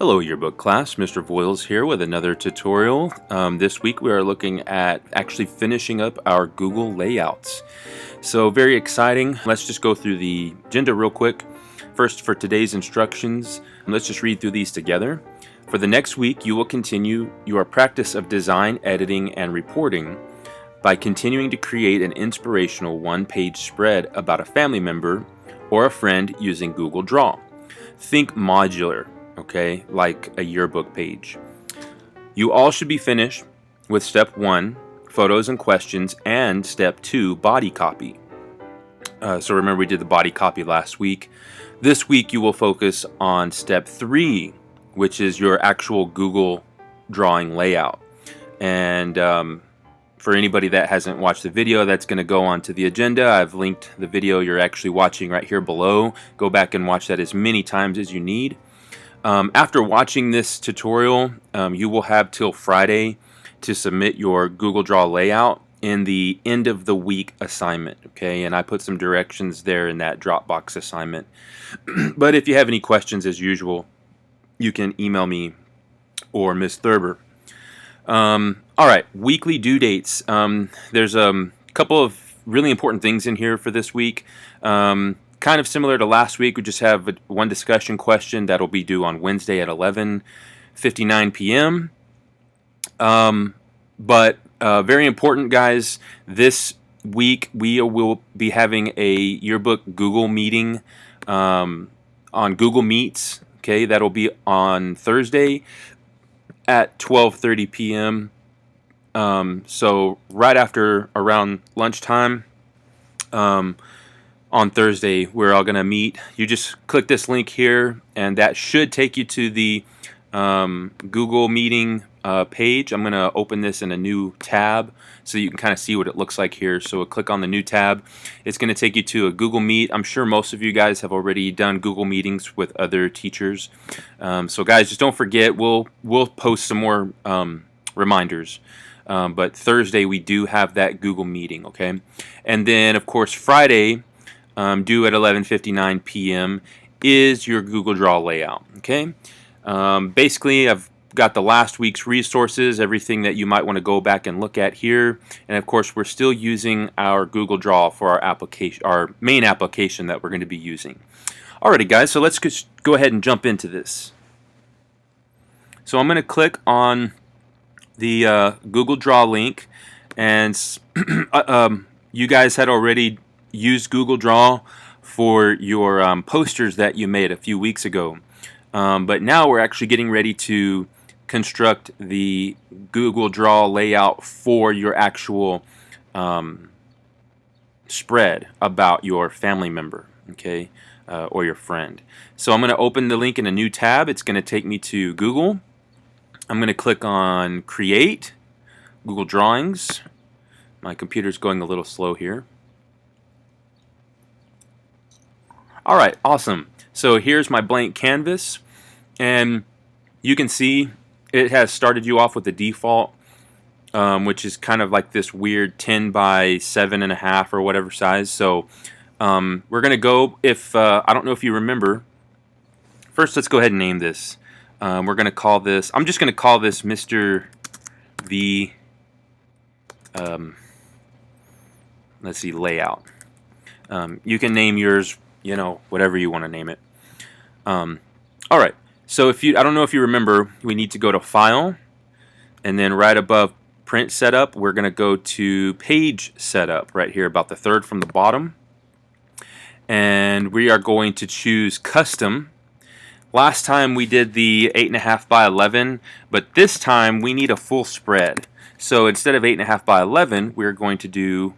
Hello yearbook class, Mr. Voiles here with another tutorial. This week we are looking at actually finishing up our Google layouts. So very exciting. Let's just go through the agenda real quick. First, for today's instructions, let's just read through these together. For the next week, you will continue your practice of design, editing, and reporting by continuing to create an inspirational one-page spread about a family member or a friend using Google Draw. Think modular, okay, like a yearbook page. You all should be finished with step 1, photos and questions, and step 2, body copy. So remember, we did the body copy last week. This week you will focus on step 3, which is your actual Google drawing layout. And for anybody that hasn't watched the video, that's going to go onto the agenda. I've linked the video you're actually watching right here below. Go back and watch that as many times as you need. After watching this tutorial, you will have till Friday to submit your Google Draw layout in the end of the week assignment, okay? And I put some directions there in that Dropbox assignment. But if you have any questions, as usual, you can email me or Ms. Thurber. All right, weekly due dates. There's a couple of really important things in here for this week. Kind of similar to last week, we just have one discussion question that'll be due on Wednesday at 11:59 p.m. But very important, guys. This week we will be having a yearbook Google meeting on Google Meets. Okay, that'll be on Thursday at 12:30 p.m. So right after around lunchtime on Thursday, we're all going to meet. You just click this link here, and that should take you to the Google meeting page. I'm going to open this in a new tab so you can kind of see what it looks like here. So click on the new tab. It's going to take you to a Google Meet. I'm sure most of you guys have already done Google meetings with other teachers. So guys, just don't forget, we'll post some more reminders. But Thursday we do have that Google meeting, okay? And then of course Friday, due at 11:59 p.m. is your Google Draw layout, okay? Basically, I've got the last week's resources, everything that you might want to go back and look at here. And of course, we're still using our Google Draw for our application, our main application that we're going to be using. Alrighty, guys, so let's just go ahead and jump into this. So I'm going to click on the Google Draw link, and you guys had already used Google Draw for your posters that you made a few weeks ago. But now we're actually getting ready to construct the Google Draw layout for your actual spread about your family member, okay, or your friend. So I'm going to open the link in a new tab. It's going to take me to Google. I'm going to click on Create, Google Drawings. My computer's going a little slow here. Alright, awesome. So here's my blank canvas, and you can see it has started you off with the default, which is kind of like this weird 10 by 7.5 or whatever size. So we're going to go, if I don't know if you remember, first let's go ahead and name this. We're going to call this, I'm just going to call this Mr. V, let's see, layout. You can name yours, you know, whatever you want to name it. Alright, so if you, I don't know if you remember, we need to go to File, and then right above Print Setup, we're going to go to Page Setup, right here, about the third from the bottom. And we are going to choose Custom. Last time we did the 8.5 by 11, but this time we need a full spread. So instead of 8.5 by 11, we're going to do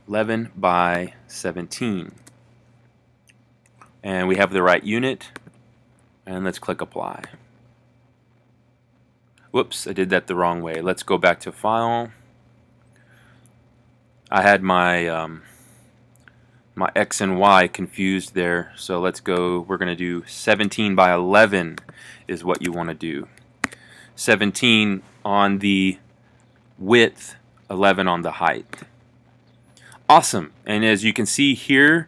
11 by 17. And we have the right unit. And let's click Apply. Whoops, I did that the wrong way. Let's go back to File. I had my my X and Y confused there. So let's go, we're going to do 17 by 11 is what you want to do. 17 on the width, 11 on the height. Awesome. And as you can see here,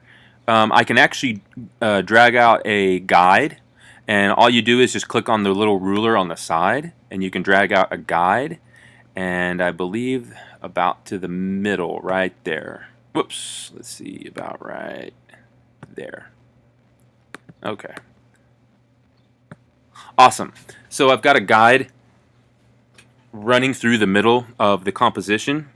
I can actually drag out a guide, and all you do is just click on the little ruler on the side, and you can drag out a guide, and I believe about to the middle right there. Whoops, let's see, about right there. Okay. Awesome. So I've got a guide running through the middle of the composition,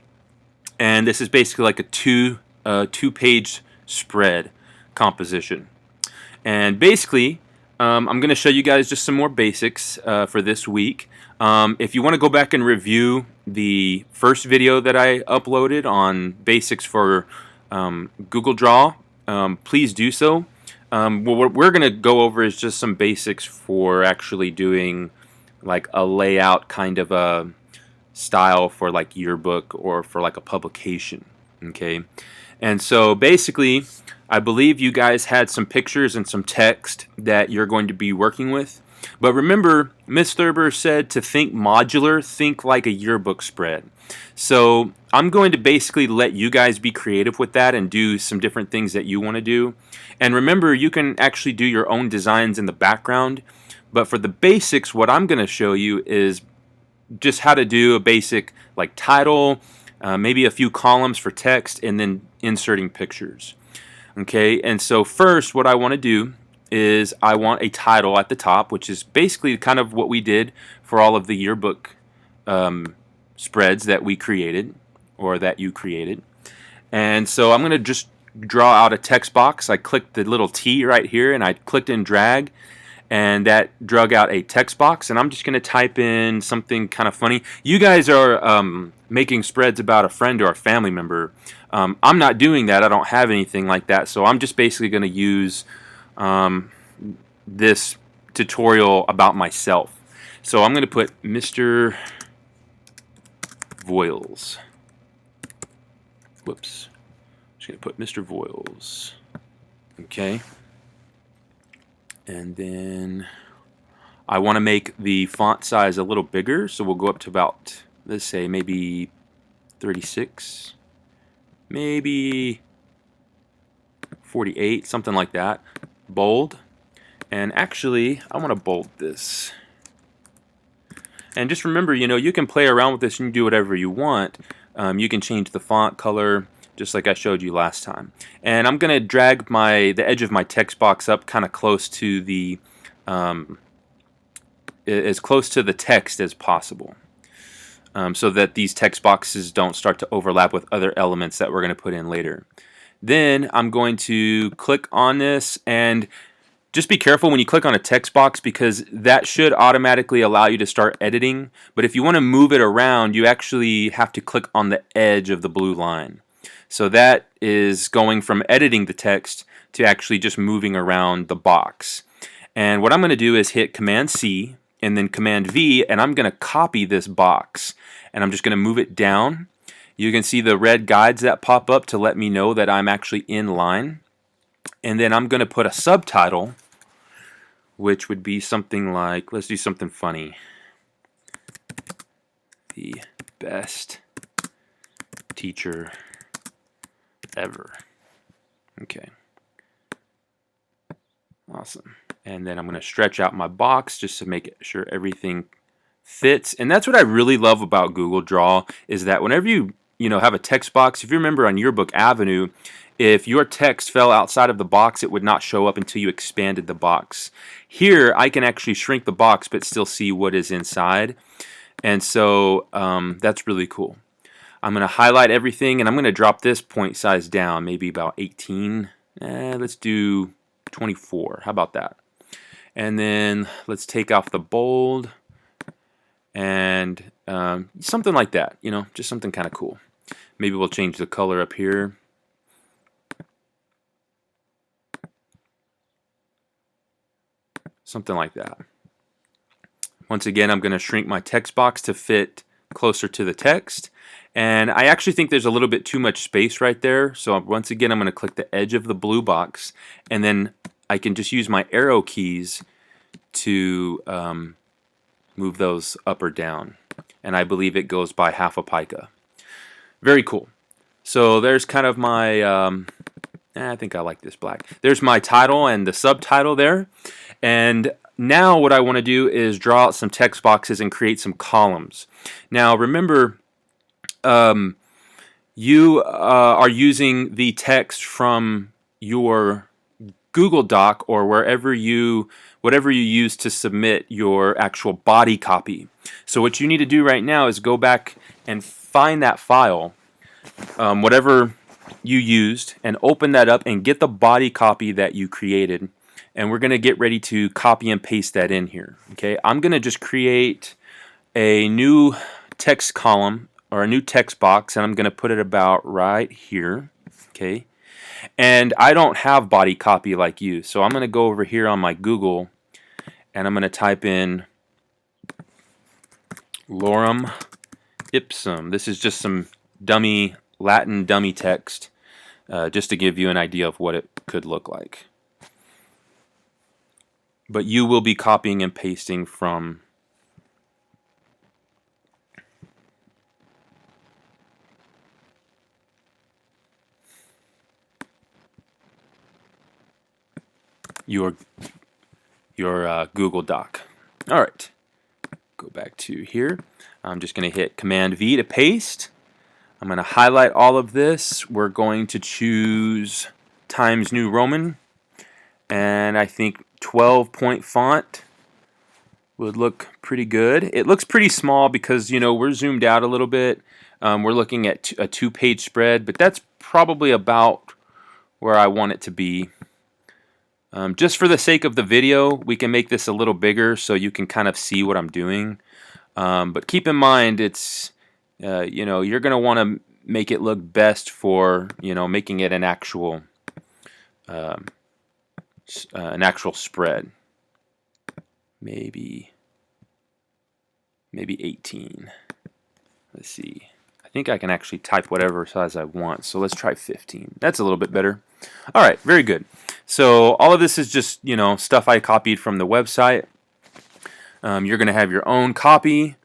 and this is basically like a two-page spread composition. And basically, I'm going to show you guys just some more basics for this week. If you want to go back and review the first video that I uploaded on basics for Google Draw, please do so. What we're going to go over is just some basics for actually doing like a layout kind of a style for like yearbook or for like a publication. Okay, and so basically I believe you guys had some pictures and some text that you're going to be working with. But remember, Ms. Thurber said to think modular, think like a yearbook spread. So I'm going to basically let you guys be creative with that and do some different things that you want to do. And remember, you can actually do your own designs in the background. But for the basics, what I'm going to show you is just how to do a basic like title, maybe a few columns for text, and then inserting pictures. Okay, and so first what I want to do is I want a title at the top, which is basically kind of what we did for all of the yearbook spreads that we created or that you created. And so I'm going to just draw out a text box. I clicked the little T right here and I clicked and drag, and that drug out a text box, and I'm just going to type in something kind of funny. You guys are making spreads about a friend or a family member. I'm not doing that. I don't have anything like that, so I'm just basically going to use this tutorial about myself. So I'm going to put Mr. Voiles. Whoops. I'm just going to put Mr. Voiles. Okay. And then I want to make the font size a little bigger, so we'll go up to about, let's say, maybe 36, maybe 48, something like that. Bold. And actually, I want to bold this. And just remember, you know, you can play around with this and do whatever you want. You can change the font color, just like I showed you last time. And I'm going to drag the edge of my text box up kind of close to the, as close to the text as possible, so that these text boxes don't start to overlap with other elements that we're going to put in later. Then I'm going to click on this, and just be careful when you click on a text box because that should automatically allow you to start editing. But if you want to move it around, you actually have to click on the edge of the blue line. So that is going from editing the text to actually just moving around the box. And what I'm going to do is hit Command C and then Command V, and I'm going to copy this box. And I'm just going to move it down. You can see the red guides that pop up to let me know that I'm actually in line. And then I'm going to put a subtitle, which would be something like, let's do something funny. The best teacher ever. Okay. Awesome. And then I'm going to stretch out my box just to make sure everything fits. And that's what I really love about Google Draw is that whenever you have a text box, if you remember on Yearbook Avenue, if your text fell outside of the box, it would not show up until you expanded the box. Here, I can actually shrink the box but still see what is inside. And so that's really cool. I'm going to highlight everything, and I'm going to drop this point size down, maybe about 18. Let's do 24. How about that? And then let's take off the bold and something like that, just something kind of cool. Maybe we'll change the color up here. Something like that. Once again, I'm going to shrink my text box to fit closer to the text. And I actually think there's a little bit too much space right there. So once again, I'm going to click the edge of the blue box. And then I can just use my arrow keys to move those up or down. And I believe it goes by half a pica. Very cool. So there's kind of my I think I like this black. There's my title and the subtitle there. And now what I want to do is draw out some text boxes and create some columns. Now remember, you are using the text from your Google Doc or whatever you use to submit your actual body copy. So what you need to do right now is go back and find that file, whatever you used, and open that up and get the body copy that you created. And we're going to get ready to copy and paste that in here. Okay, I'm going to just create a new text column or a new text box, and I'm going to put it about right here. Okay, and I don't have body copy like you, so I'm going to go over here on my Google and I'm going to type in lorem ipsum. This is just some dummy Latin dummy text, just to give you an idea of what it could look like. But you will be copying and pasting from your Google Doc. All right, go back to here. I'm just going to hit Command V to paste. I'm going to highlight all of this. We're going to choose Times New Roman, and I think 12-point font would look pretty good. It looks pretty small because, you know, we're zoomed out a little bit. We're looking at a 2-page spread, but that's probably about where I want it to be. Just for the sake of the video, we can make this a little bigger so you can kind of see what I'm doing. But keep in mind, it's you know, you're going to want to make it look best for, you know, making it an actual spread. Maybe 18. Let's see. I think I can actually type whatever size I want, so let's try 15. That's a little bit better. All right, very good. So all of this is just, you know, stuff I copied from the website. You're going to have your own copy,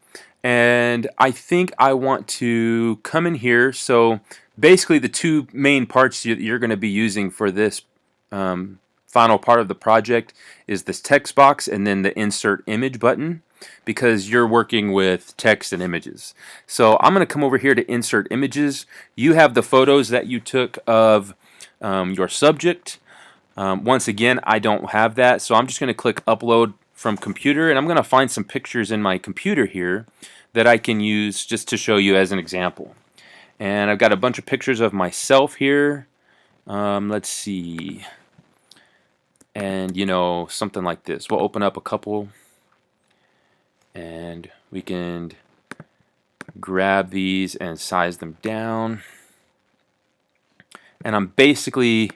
and I think I want to come in here. So basically the two main parts you're going to be using for this final part of the project is this text box and then the insert image button, because you're working with text and images. So I'm going to come over here to insert images. You have the photos that you took of your subject. Once again, I don't have that, so I'm just going to click upload from computer, and I'm going to find some pictures in my computer here that I can use just to show you as an example. And I've got a bunch of pictures of myself here. Let's see. And, you know, something like this. We'll open up a couple, and we can grab these and size them down. And I'm basically,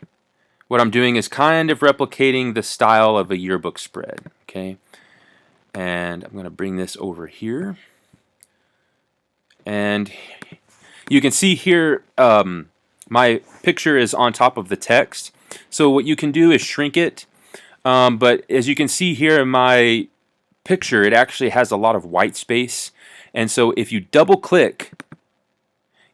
what I'm doing is kind of replicating the style of a yearbook spread. Okay, and I'm going to bring this over here, and you can see here my picture is on top of the text. So what you can do is shrink it, but as you can see here in my picture, it actually has a lot of white space, and so if you double click,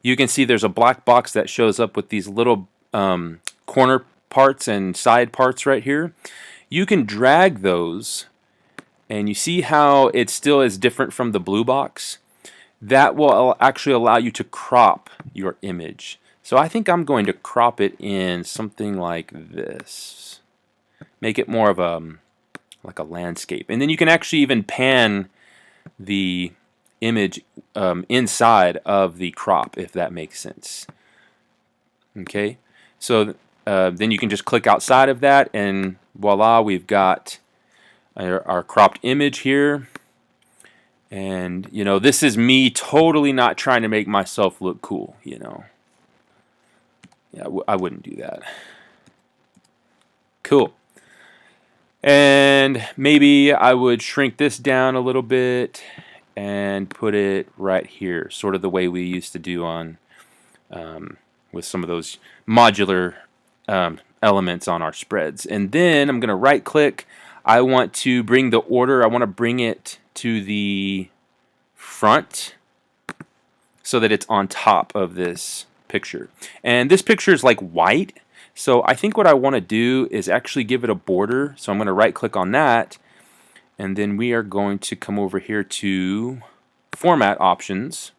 you can see there's a black box that shows up with these little corner parts and side parts right here. You can drag those, and you see how it still is different from the blue box. That will actually allow you to crop your image. So I think I'm going to crop it in something like this. Make it more of like a landscape. And then you can actually even pan the image inside of the crop, if that makes sense. Okay, so then you can just click outside of that, and voila, we've got our cropped image here. And, you know, this is me totally not trying to make myself look cool, you know. Yeah, I wouldn't do that. Cool. And maybe I would shrink this down a little bit and put it right here, sort of the way we used to do on with some of those modular elements on our spreads. And then I'm going to right click. I want to bring the order, I want to bring it to the front so that it's on top of this picture. And this picture is like white, So I think what I want to do is actually give it a border. So I'm going to right click on that, and then we are going to come over here to Format Options.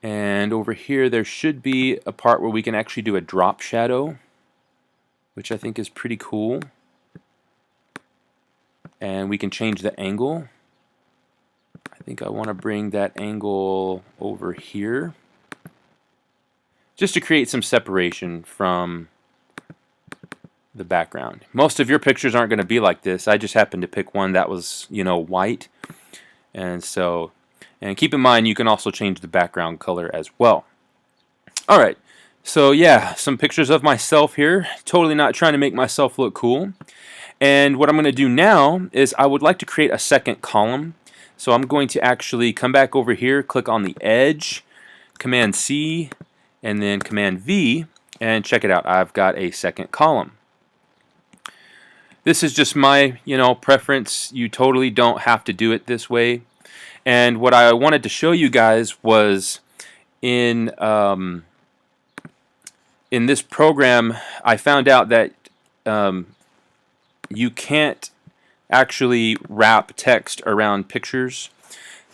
And over here there should be a part where we can actually do a drop shadow, which I think is pretty cool. And we can change the angle. I think I want to bring that angle over here, just to create some separation from the background. Most of your pictures aren't going to be like this. I just happened to pick one that was, you know, white. And so, and keep in mind you can also change the background color as well. Alright, so yeah, some pictures of myself here. Totally not trying to make myself look cool. And what I'm going to do now is I would like to create a second column. So I'm going to actually come back over here, click on the edge, Command C, and then Command V, and check it out. I've got a second column. This is just my, preference. You totally don't have to do it this way. And what I wanted to show you guys was in this program, I found out that you can't actually wrap text around pictures,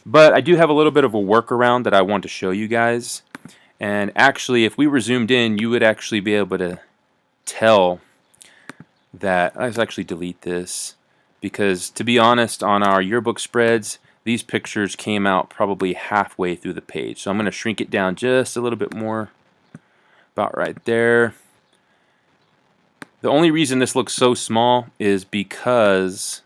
but I do have a little bit of a workaround that I want to show you guys. And actually, if we were zoomed in, you would actually be able to tell that. Let's actually delete this, because to be honest, on our yearbook spreads, these pictures came out probably halfway through the page. So I'm going to shrink it down just a little bit more, about right there. The only reason this looks so small is because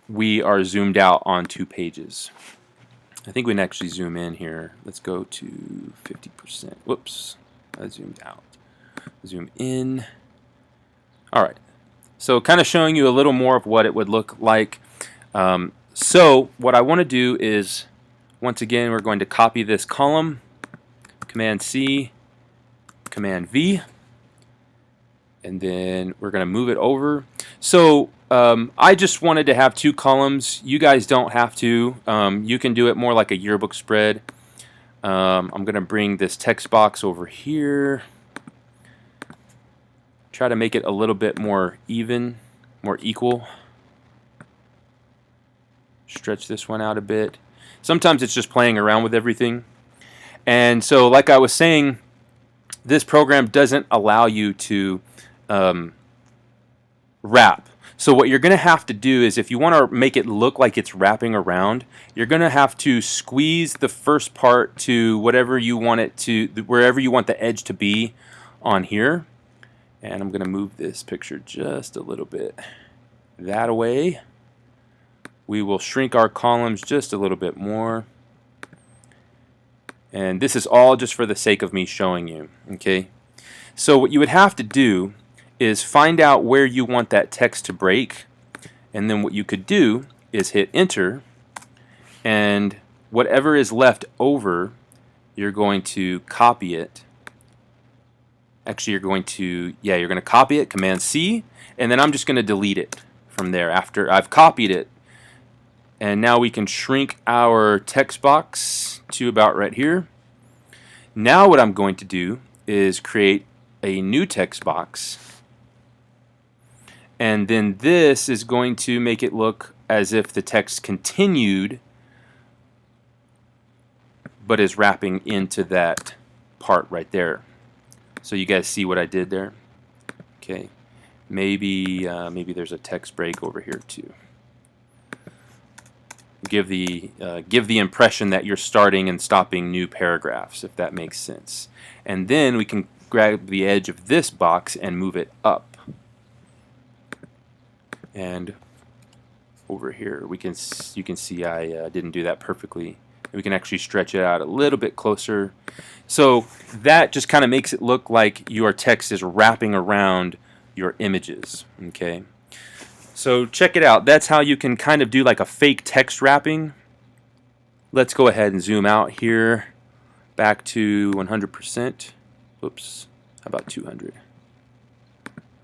we are zoomed out on 2 pages. I think we can actually zoom in here. Let's go to 50%. Whoops, I zoomed out. Zoom in. Alright, so kind of showing you a little more of what it would look like. So what I want to do is, once again, we're going to copy this column, Command C, Command V, and then we're going to move it over. So I just wanted to have 2 columns. You guys don't have to. You can do it more like a yearbook spread. I'm going to bring this text box over here. Try to make it a little bit more even, more equal. Stretch this one out a bit. Sometimes it's just playing around with everything. And so, like I was saying, this program doesn't allow you to wrap. So what you're going to have to do is, if you want to make it look like it's wrapping around, you're going to have to squeeze the first part to whatever you want it to, wherever you want the edge to be on here. And I'm going to move this picture just a little bit that way. We will shrink our columns just a little bit more. And this is all just for the sake of me showing you. Okay. So what you would have to do is find out where you want that text to break, and then what you could do is hit enter, and whatever is left over, you're going to copy it. Actually, you're going to copy it, Command C, and then I'm just going to delete it from there after I've copied it. And now we can shrink our text box to about right here. Now what I'm going to do is create a new text box, and then this is going to make it look as if the text continued but is wrapping into that part right there. So you guys see what I did there? Okay, maybe there's a text break over here too. Give the impression that you're starting and stopping new paragraphs, if that makes sense. And then we can grab the edge of this box and move it up. And over here, you can see I didn't do that perfectly. We can actually stretch it out a little bit closer. So that just kind of makes it look like your text is wrapping around your images. Okay. So check it out. That's how you can kind of do like a fake text wrapping. Let's go ahead and zoom out here back to 100%. Whoops, how about 200?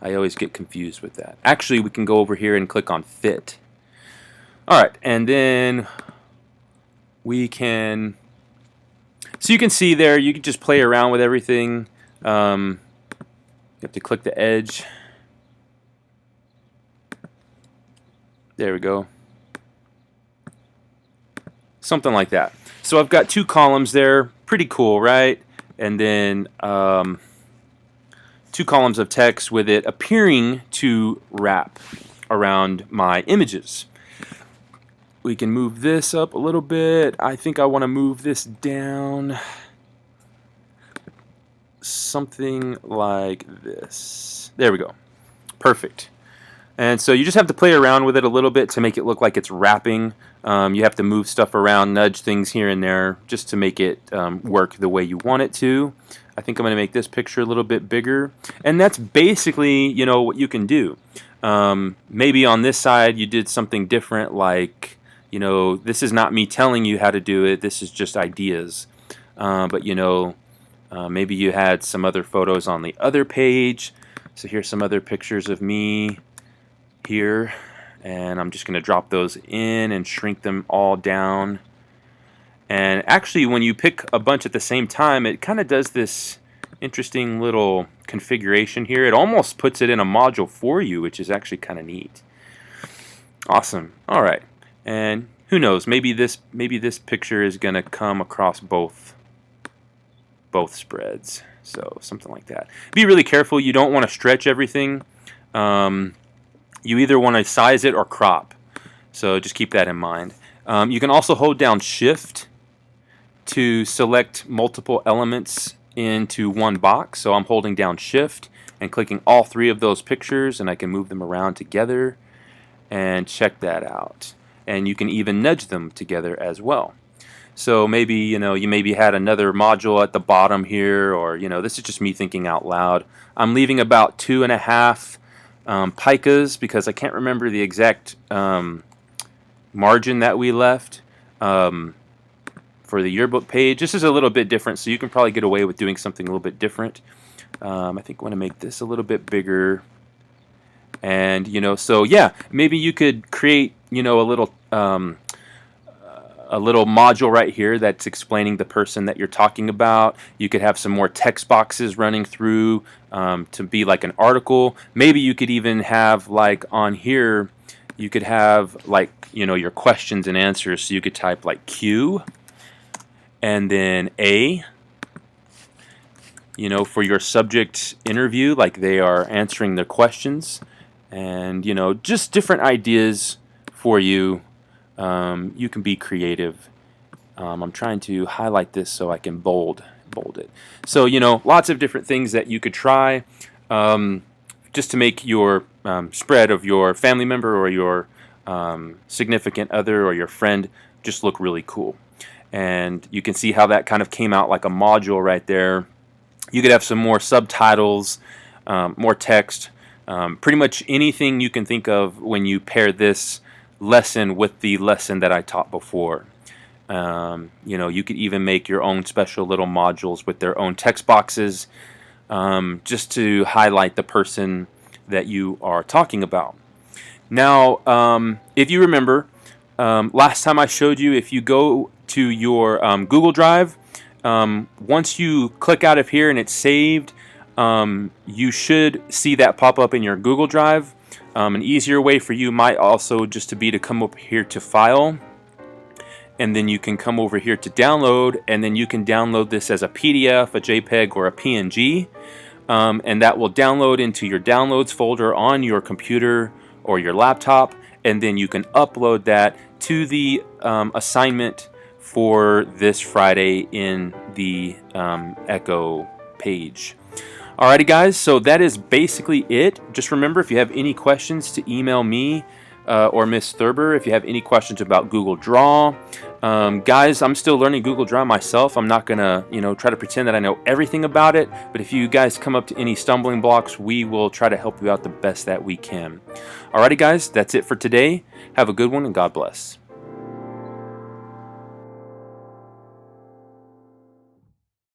I always get confused with that. Actually, we can go over here and click on fit. Alright, and then we can, so you can see there, you can just play around with everything. You have to click the edge. There we go. Something like that. So I've got 2 columns there. Pretty cool, right? And then 2 columns of text with it appearing to wrap around my images. We can move this up a little bit. I think I want to move this down something like this. There we go. Perfect. And so you just have to play around with it a little bit to make it look like it's wrapping. You have to move stuff around, nudge things here and there just to make it work the way you want it to. I think I'm going to make this picture a little bit bigger. And that's basically, you know, what you can do. Maybe on this side you did something different, like, you know, this is not me telling you how to do it. This is just ideas. But, you know, maybe you had some other photos on the other page. So here's some other pictures of me here. And I'm just going to drop those in and shrink them all down. And actually, when you pick a bunch at the same time, it kind of does this interesting little configuration here. It almost puts it in a module for you, which is actually kind of neat. Awesome. All right. And who knows? Maybe this picture is going to come across both spreads. So something like that. Be really careful. You don't want to stretch everything. You either want to size it or crop. So just keep that in mind. You can also hold down Shift to select multiple elements into one box. So I'm holding down Shift and clicking all 3 of those pictures, and I can move them around together and check that out. And you can even nudge them together as well. So maybe, you know, you maybe had another module at the bottom here, or, you know, this is just me thinking out loud. I'm leaving about 2.5 picas because I can't remember the exact margin that we left for the yearbook page. This is a little bit different, so you can probably get away with doing something a little bit different. I think I want to make this a little bit bigger. And, you know, so yeah, maybe you could create, you know, a little module right here that's explaining the person that you're talking about. You could have some more text boxes running through to be like an article. Maybe you could even have, like, on here, you could have, like, you know, your questions and answers. So you could type like Q and then A, you know, for your subject interview, like they are answering their questions. And, you know, just different ideas for you. You can be creative. I'm trying to highlight this so I can bold it. So, you know, lots of different things that you could try just to make your spread of your family member or your significant other or your friend just look really cool. And you can see how that kind of came out like a module right there. You could have some more subtitles, more text, pretty much anything you can think of when you pair this lesson with the lesson that I taught before. You know, you could even make your own special little modules with their own text boxes just to highlight the person that you are talking about. Now, if you remember, last time I showed you, if you go to your Google Drive, once you click out of here and it's saved, you should see that pop up in your Google Drive. An easier way for you might also just to be to come up here to File, and then you can come over here to Download, and then you can download this as a PDF, a JPEG, or a PNG, and that will download into your Downloads folder on your computer or your laptop, and then you can upload that to the assignment for this Friday in the Echo page. Alrighty guys, so that is basically it. Just remember, if you have any questions, to email me or Miss Thurber if you have any questions about Google Draw. Guys, I'm still learning Google Draw myself. I'm not gonna, you know, try to pretend that I know everything about it, but if you guys come up to any stumbling blocks, we will try to help you out the best that we can. Alrighty guys, that's it for today. Have a good one and God bless.